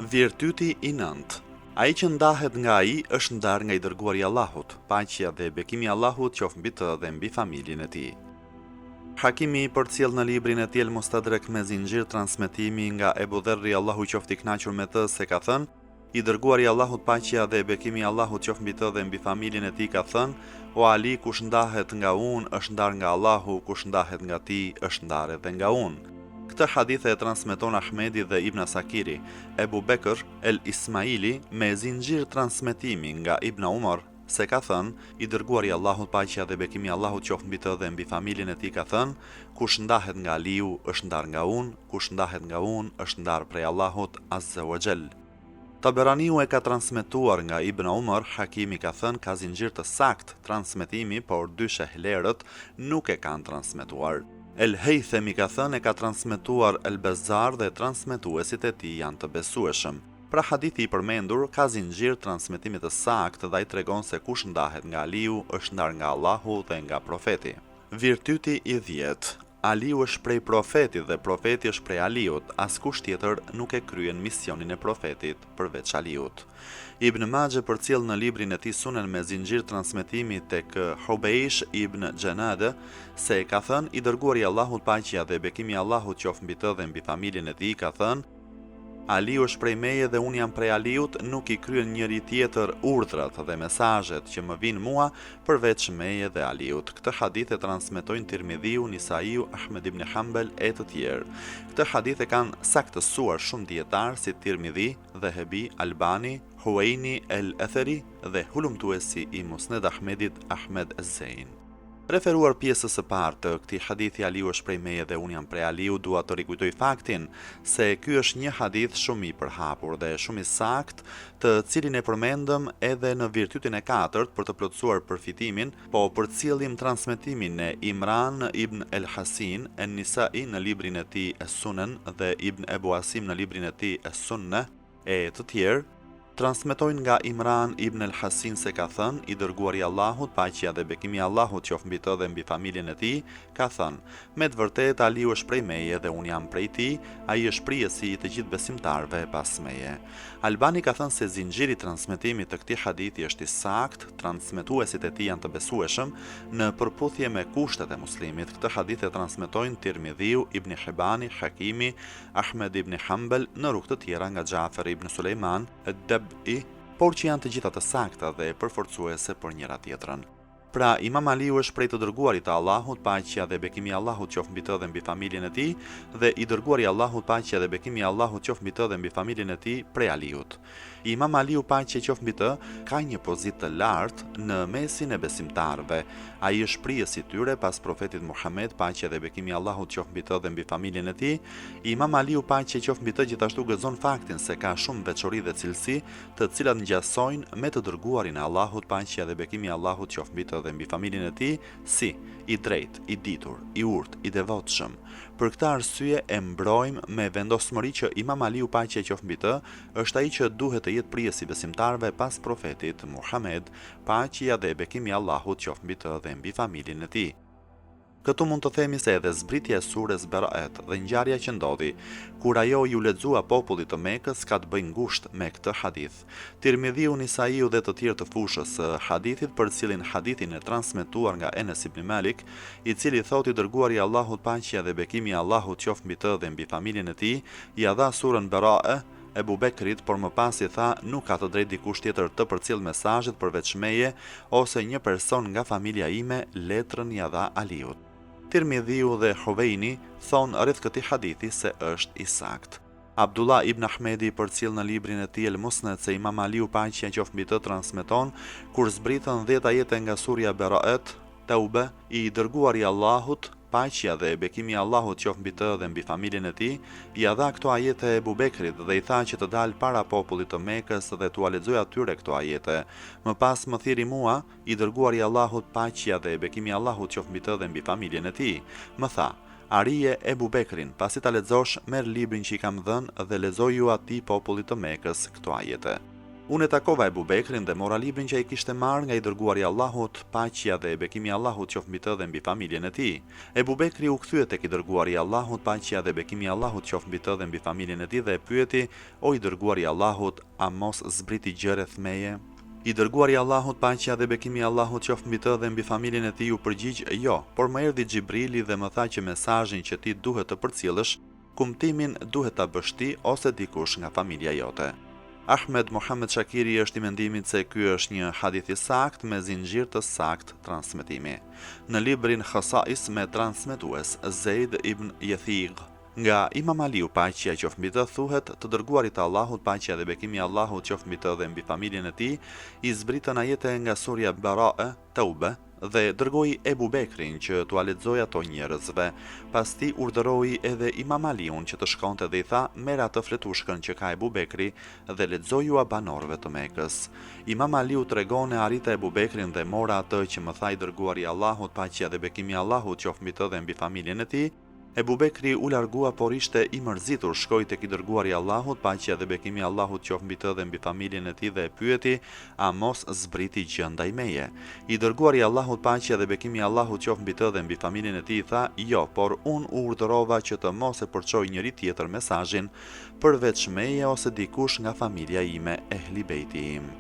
Virtyti i nëntë. Ai që ndahet nga ai është ndar nga i dërguari i Allahut, paqja dhe bekimi i Allahut qoftë mbi të dhe mbi familjen e tij. Hakimi përcjell në librin e tij El-Mustadrak me zinxhir transmetimi nga Ebu Dherri, Allahu qoftë i kënaqur me të, se ka thënë: I dërguari i Allahut, paqja dhe bekimi i Allahut qoftë mbi të dhe mbi familjen e tij, ka thënë: O Ali, kush ndahet nga unë është ndar nga Allahu, kush ndahet nga ti është ndar edhe nga unë. Këtë hadith e transmeton Ahmedi dhe Ibn Asakiri. Ebu Bekr el-Ismaili me zinxhir transmetimi nga Ibn Umar, se ka thënë: I dërguari i Allahut, paqja dhe bekimi i Allahut qoftë mbi të dhe mbi familjen e tij, ka thënë: Kush ndahet nga Aliu është ndar nga unë, kush ndahet nga unë është ndar prej Allahut Azza wa Jall. Taberaniu e ka transmetuar nga Ibn Umar, Hakimi ka thënë ka zinxhir të sakt transmetimi, por dy shehlerët nuk e kanë transmetuar. El-Haythami ka thënë e ka transmetuar El-Bezzar dhe transmetuesit e tij janë të besueshëm. Pra hadithi i përmendur ka zinxhir transmetimi të saktë dhe ai tregon se kush ndahet nga Aliu është ndar nga Allahu dhe nga profeti. Virtyti i 10. Aliu është prej profetit dhe profeti është prej Aliut, askush tjetër nuk e kryen misionin e profetit përveç Aliut. Ibn Majah përcjell në librin e tij Sunen me zinxhir transmetimi tek Hubeish ibn Janade se ka thënë: I dërguari i Allahut, paqja dhe bekimi i Allahut qoftë mbi të dhe mbi familjen e tij, ka thënë: Aliu është prej meje dhe unë jam prej Aliut, nuk i kryen njëri tjetër urdhrat dhe mesazhet që më vijnë mua përveç meje dhe Aliut. Këtë hadith e transmetojnë Tirmidhiu, Nisaiu, Ahmed ibn Hanbal e të tjerë. Këtë hadith e kanë saktësuar shumë dietarë si Tirmidhi, Dhahabi, Albani, Huwaini el-Athari dhe hulumtuesi i Musned Ahmedit, Ahmed az-Zain. Referuar pjesës së parë të këtij hadithi, Aliu është prej meje dhe unë jam prej Aliu, dua të rikujtoj faktin se ky është një hadith shumë i përhapur dhe shumë i saktë, të cilin e përmendëm edhe në virtytin e 4 për të plotësuar përfitimin, po përcjellim transmetimin e Imran ibn el-Hasin en-Nisai në librin e tij Es-Sunan dhe Ibn Ebu Asim në librin e tij Es-Sunnah e të tjerë. Transmetojnë nga Imran ibn el-Hasin se ka thënë: I dërguari i Allahut, paqja dhe bekimi i Allahut qoftë mbi të dhe mbi familjen e tij, ka thënë: Me të vërtetë Aliu është prej meje dhe unë jam prej tij, ai është prijesi i të gjithë besimtarëve pas meje. Albani ka thënë se zinxhiri i transmetimit të këtij hadithi është i saktë, transmetuesit e tij janë të besueshëm në përputhje me kushtet e muslimit. Këtë hadith e transmetojnë Tirmidhiu, Ibn Hibani, Hakimi, Ahmed ibn Hanbal në rrugë të tjera nga Xhafer ibn Sulejman por që janë të gjitha të sakta dhe përforcuese për njëra tjetrën. Pra, Imam Aliu është prej të dërguarit të Allahut, paqja dhe bekimi i Allahut qoftë mbi të dhe mbi familjen e tij, dhe i dërguari i Allahut, paqja dhe bekimi i Allahut qoftë mbi të dhe mbi familjen e tij, prej Aliut. Imam Aliu, paqja qoftë mbi të, ka një pozitë të lartë në mesin e besimtarëve. Ai është prijesi i tyre pas profetit Muhammed, paqja dhe bekimi i Allahut qoftë mbi të dhe mbi familjen e tij. Imam Aliu, paqja qoftë mbi të, gjithashtu gëzon faktin se ka shumë veçori dhe cilësi, të cilat ngjasojnë me të dërguarin e Allahut, paqja dhe bekimi i Allahut qoftë mbi të dhe mbi familjen e tij, si i drejtë, i ditur, i urtë, i devotshëm. Për këtë arsye e mbrojmë me vendosmëri që Imam Aliu, paqja qoftë mbi të, është ai që duhet të jetë prijesi besimtarëve pas profetit Muhammed, paqja dhe bekimi i Allahut qoftë mbi të dhe mbi familjen e tij. Këtu mund të themi se edhe zbritja e surës Baraat dhe ngjarja që ndodhi kur ajo ju lexua popullit të Mekës ka të bëjë ngushtë me këtë hadith. Tirmidhiu, Nisaiu dhe të tjerë të fushës së hadithit përcjellin hadithin e transmetuar nga Enes ibn Malik, i cili thotë: I dërguari i Allahut, paqja dhe bekimi i Allahut qoftë mbi të dhe mbi familjen e tij, ia dha surën Bara'a Ebu Bekrit, por më pas i tha: Nuk ka të drejtë dikush tjetër të përcjell mesazhet përveç meje ose një person nga familja ime, letrën ia dha Aliut. Tirmidhiu dhe Huwaini thonë rreth këtij hadithi se është i saktë. Abdullah ibn Ahmedi përcjell në librin e tij El-Musnad se Imam Aliu, paqja qoftë mbi të, transmeton kur zbritën 10 ajete nga surja Baraat, Tauba, i dërguari i Allahut, paqja dhe bekimi i Allahut qoftë mbi të dhe mbi familjen e tij, ia dha këto ajete Ebu Bekrit dhe i tha që të dalë para popullit të Mekës dhe t'u lexoj atyre këto ajete. Më pas më thirri mua, i dërguari i Allahut, paqja dhe bekimi i Allahut qoftë mbi të dhe mbi familjen e tij. Më tha: Arije Ebu Bekrin, pasi ta lexosh, merr librin që i kam dhënë dhe lexoju atij popullit të Mekës këto ajete. Unë e takova Ebu Bekrin dhe mora librin që ai kishte marrë nga i dërguari i Allahut, paqja dhe bekimi i Allahut qoftë mbi të dhe mbi familjen e tij. Ebu Bekri u kthye tek i dërguari i Allahut, paqja dhe bekimi i Allahut qoftë mbi të dhe mbi familjen e tij dhe e pyeti: "O i dërguari i Allahut, a mos zbriti gjë rreth meje?" I dërguari i Allahut, paqja dhe bekimi i Allahut qoftë mbi të dhe mbi familjen e tij u përgjigj: "Jo, por më erdhi Xhibrili dhe më tha që mesazhin që ti duhet të përcjellësh, kumtimin duhet ta bësh ti ose dikush nga familja jote." Ahmed Mohamed Shakiri është i mendimit se ky është një hadith i sakt me zinxhir të sakt transmetimi. Në librin Khasais me transmetues Zeid ibn Yathig, nga Imam Aliu, paqja qoftë mbi të, thuhet: "Të dërguarit të Allahut, paqja dhe bekimi i Allahut qoftë mbi të dhe mbi familjen e tij, i zbritën ajete nga surja Bara'a, Taube, dhe dërgoi Ebu Bekrin që t'u lexojë ato njerëzve. Pasti urdhëroi edhe Imam Aliun që të shkonte dhe i tha: "Merr atë fletushkën që ka Ebu Bekri dhe lexoju banorëve të Mekës." Imam Aliu tregon e arrita Ebu Bekrin dhe mora atë që më tha i dërguari i Allahut, paqja dhe bekimi i Allahut qoftë mbi të dhe mbi familjen e tij. Ebu Bekri u largua, por ishte i mërzitur, shkoi tek i dërguari i Allahut, paqja dhe bekimi i Allahut qoftë mbi të dhe mbi familjen e tij dhe e pyeti: "A mos zbriti gjë ndaj meje?" I dërguari i Allahut, paqja dhe bekimi i Allahut qoftë mbi të dhe mbi familjen e tij, tha: "Jo, por unë u urdhërova që të mos e përçoj njëri tjetër mesazhin përveç meje ose dikush nga familja ime, ehli bejti im."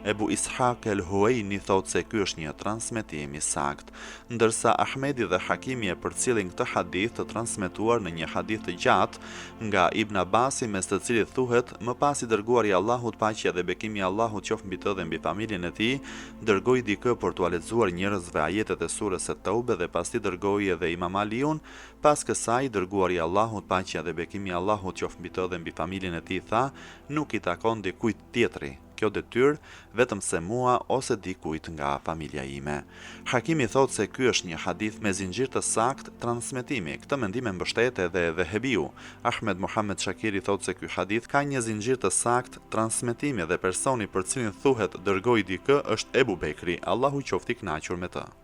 Ebu Ishaq el-Huwaini thot se ky është një transmetim i sakt, ndërsa Ahmedi dhe Hakimi e përcjellin këtë hadith të transmetuar në një hadith të gjatë nga Ibn Abasi, mes të cilit thuhet: "Më pas i dërguari i Allahut, paqja dhe bekimi i Allahut qoftë mbi të dhe mbi familjen e tij, dërgoi dikë për t'u lexuar njerëzve ajetet e surës At-Taube dhe pasti dërgoi edhe Imam Aliun. Pas kësaj, dërguari i Allahut, paqja dhe bekimi i Allahut qoftë mbi të dhe mbi familjen e tij, tha: "Nuk i takon dikujt tjetri kjo detyrë vetëm se mua ose dikujt nga familja ime." Hakimi thot se ky është një hadith me zinxhir të sakt transmetimi. Këtë mendim e mbështet edhe Dhehebiu. Ahmed Mohamed Shakiri thot se ky hadith ka një zinxhir të sakt transmetimi dhe personi për cilin thuhet dërgoi dikë është Ebu Bekri, Allahu qoftë i kënaqur me të.